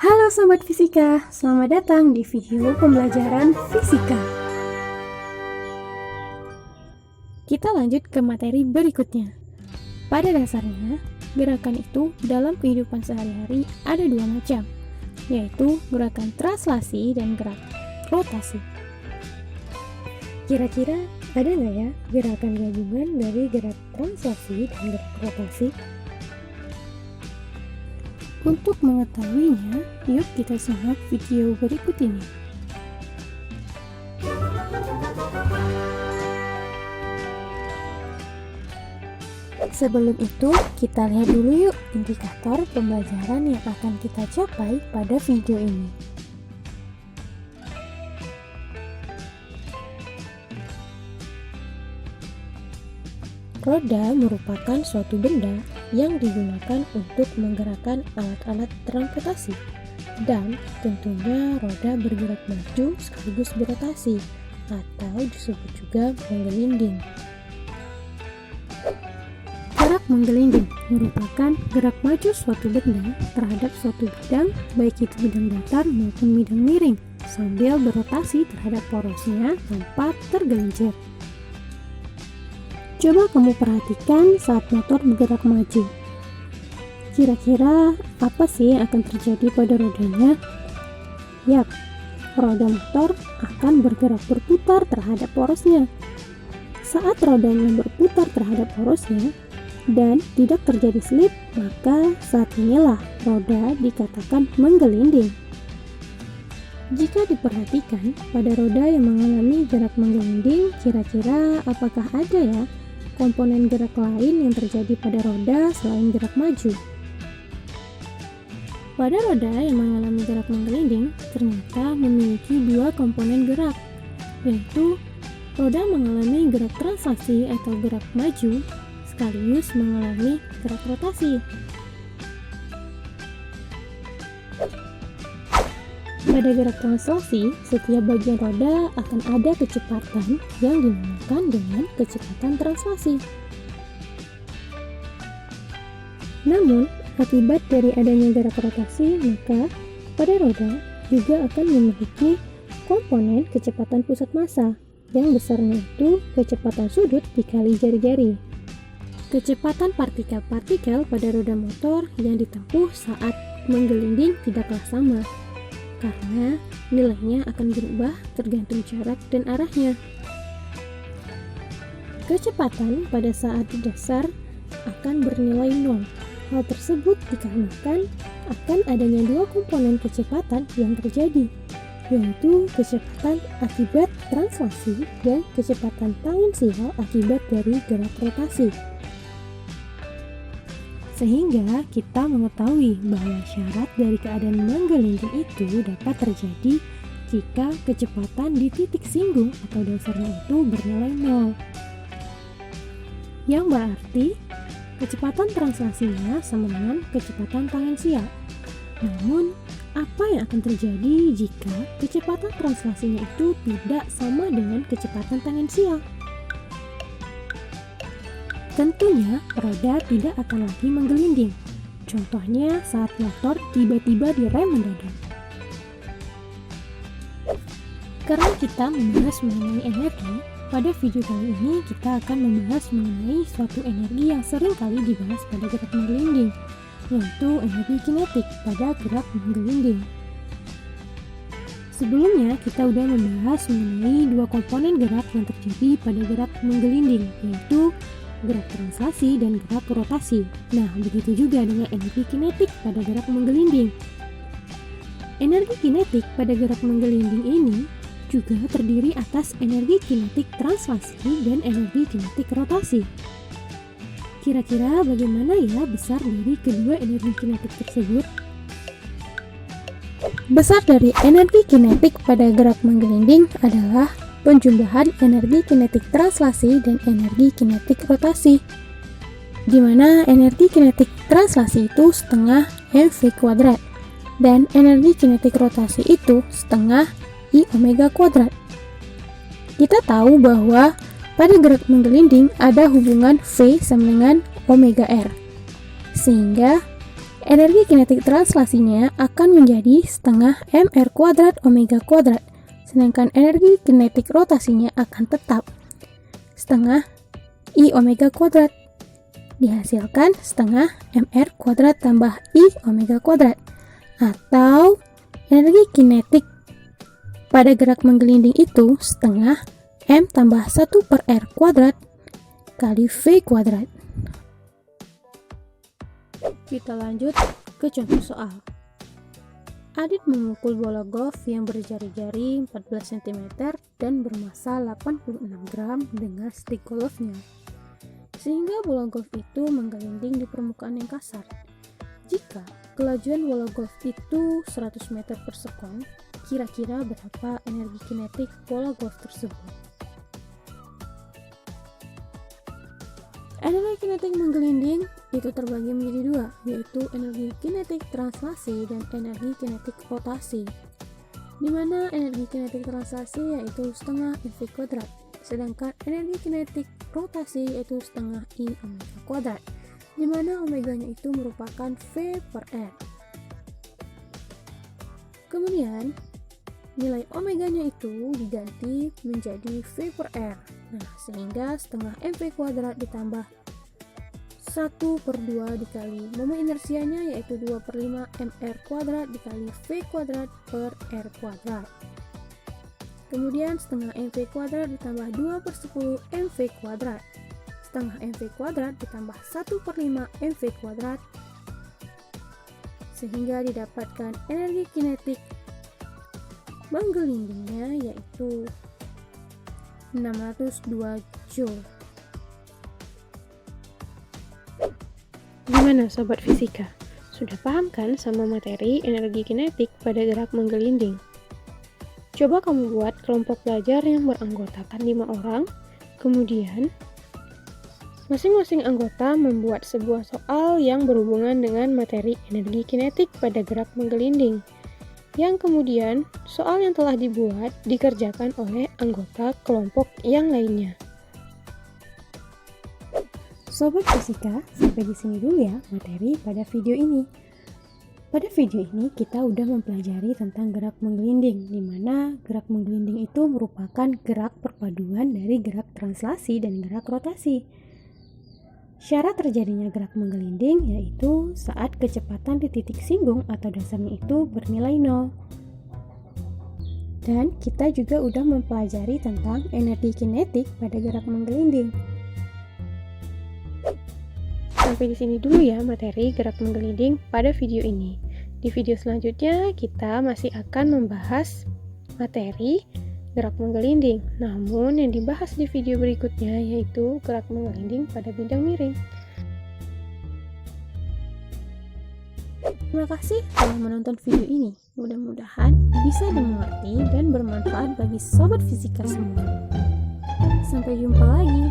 Halo Sobat Fisika, selamat datang di video pembelajaran fisika. Kita lanjut ke materi berikutnya. Pada dasarnya, gerakan itu dalam kehidupan sehari-hari ada dua macam, yaitu gerakan translasi dan gerak rotasi. Kira-kira ada nggak ya gerakan gabungan dari gerak translasi dan gerak rotasi? Untuk mengetahuinya, yuk kita simak video berikut ini. Sebelum itu, kita lihat dulu yuk indikator pembelajaran yang akan kita capai pada video ini. Roda merupakan suatu benda yang digunakan untuk menggerakkan alat-alat transportasi, dan tentunya roda bergerak maju sekaligus berotasi atau disebut juga menggelinding. Gerak menggelinding merupakan gerak maju suatu benda terhadap suatu bidang, baik itu bidang datar maupun bidang miring, sambil berotasi terhadap porosnya tanpa tergelincir. Coba kamu perhatikan saat motor bergerak maju. Kira-kira apa sih yang akan terjadi pada rodanya? Yap, roda motor akan bergerak berputar terhadap porosnya. Saat rodanya berputar terhadap porosnya dan tidak terjadi slip, maka saat inilah roda dikatakan menggelinding. Jika diperhatikan pada roda yang mengalami gerak menggelinding, kira-kira apakah ada ya komponen gerak lain yang terjadi pada roda selain gerak maju? Pada roda yang mengalami gerak menggelinding ternyata memiliki dua komponen gerak, yaitu roda mengalami gerak translasi atau gerak maju sekaligus mengalami gerak rotasi. Pada gerak translasi, setiap bagian roda akan ada kecepatan yang dinamakan dengan kecepatan translasi. Namun, akibat dari adanya gerak rotasi, maka pada roda juga akan memiliki komponen kecepatan pusat massa, yang besarnya itu kecepatan sudut dikali jari-jari. Kecepatan partikel-partikel pada roda motor yang ditempuh saat menggelinding tidaklah sama, karena nilainya akan berubah tergantung jarak dan arahnya. Kecepatan pada saat di dasar akan bernilai 0. Hal tersebut dikarenakan akan adanya dua komponen kecepatan yang terjadi, yaitu kecepatan akibat translasi dan kecepatan tangensial akibat dari gerak rotasi. Sehingga kita mengetahui bahwa syarat dari keadaan menggelinding itu dapat terjadi jika kecepatan di titik singgung atau dasarnya itu bernilai 0. Yang berarti kecepatan translasinya sama dengan kecepatan tangensial. Namun, apa yang akan terjadi jika kecepatan translasinya itu tidak sama dengan kecepatan tangensial? Tentunya, roda tidak akan lagi menggelinding. Contohnya saat motor tiba-tiba direm mendadak. Karena kita membahas mengenai energi, pada video kali ini kita akan membahas mengenai suatu energi yang sering kali dibahas pada gerak menggelinding, yaitu energi kinetik pada gerak menggelinding. Sebelumnya, kita sudah membahas mengenai dua komponen gerak yang terjadi pada gerak menggelinding, yaitu gerak translasi dan gerak rotasi. Nah, begitu juga dengan energi kinetik pada gerak menggelinding. Energi kinetik pada gerak menggelinding ini juga terdiri atas energi kinetik translasi dan energi kinetik rotasi. Kira-kira bagaimana ya besar dari kedua energi kinetik tersebut? Besar dari energi kinetik pada gerak menggelinding adalah penjumlahan energi kinetik translasi dan energi kinetik rotasi, di mana energi kinetik translasi itu setengah mv kuadrat dan energi kinetik rotasi itu setengah I omega kuadrat. Kita tahu bahwa pada gerak menggelinding ada hubungan V sama dengan omega R, sehingga Energi kinetik translasinya akan menjadi setengah mr kuadrat omega kuadrat, sedangkan energi kinetik rotasinya akan tetap setengah I omega kuadrat. Dihasilkan setengah mr kuadrat tambah I omega kuadrat, atau energi kinetik pada gerak menggelinding itu setengah m tambah 1 per r kuadrat kali v kuadrat. Kita lanjut ke contoh soal. Adit memukul bola golf yang berjari-jari 14 cm dan bermasa 86 gram dengan stik golfnya, sehingga bola golf itu menggelinding di permukaan yang kasar. Jika kelajuan bola golf itu 100 meter per sekon, kira-kira berapa energi kinetik bola golf tersebut? Energi kinetik menggelinding itu terbagi menjadi dua, yaitu energi kinetik translasi dan energi kinetik rotasi, di mana energi kinetik translasi yaitu setengah mv kuadrat, sedangkan energi kinetik rotasi yaitu setengah I omega kuadrat, di mana omeganya itu merupakan V per R. Kemudian nilai omeganya itu diganti menjadi V per R. Nah, sehingga setengah mv kuadrat ditambah 1 per 2 dikali momen inersianya yaitu 2 per 5 mr kuadrat dikali V kuadrat per R kuadrat. Kemudian setengah mv kuadrat ditambah 2 per 10 mv kuadrat. Setengah mv kuadrat ditambah 1 per 5 mv kuadrat, sehingga didapatkan energi kinetik menggelindingnya yaitu 602 Joule. Gimana Sobat Fisika? Sudah paham kan sama materi energi kinetik pada gerak menggelinding? Coba kamu buat kelompok belajar yang beranggotakan 5 orang, kemudian masing-masing anggota membuat sebuah soal yang berhubungan dengan materi energi kinetik pada gerak menggelinding, yang kemudian soal yang telah dibuat dikerjakan oleh anggota kelompok yang lainnya. Sobat Fisika, sampai di sini dulu ya materi pada video ini. Pada video ini kita udah mempelajari tentang gerak menggelinding, di mana gerak menggelinding itu merupakan gerak perpaduan dari gerak translasi dan gerak rotasi. Syarat terjadinya gerak menggelinding yaitu saat kecepatan di titik singgung atau dasarnya itu bernilai 0. Dan kita juga udah mempelajari tentang energi kinetik pada gerak menggelinding. Sampai di sini dulu ya materi gerak menggelinding pada video ini. Di video selanjutnya kita masih akan membahas materi gerak menggelinding. Namun yang dibahas di video berikutnya yaitu gerak menggelinding pada bidang miring. Terima kasih telah menonton video ini. Mudah-mudahan bisa dimengerti dan bermanfaat bagi sobat fisika semua. Sampai jumpa lagi.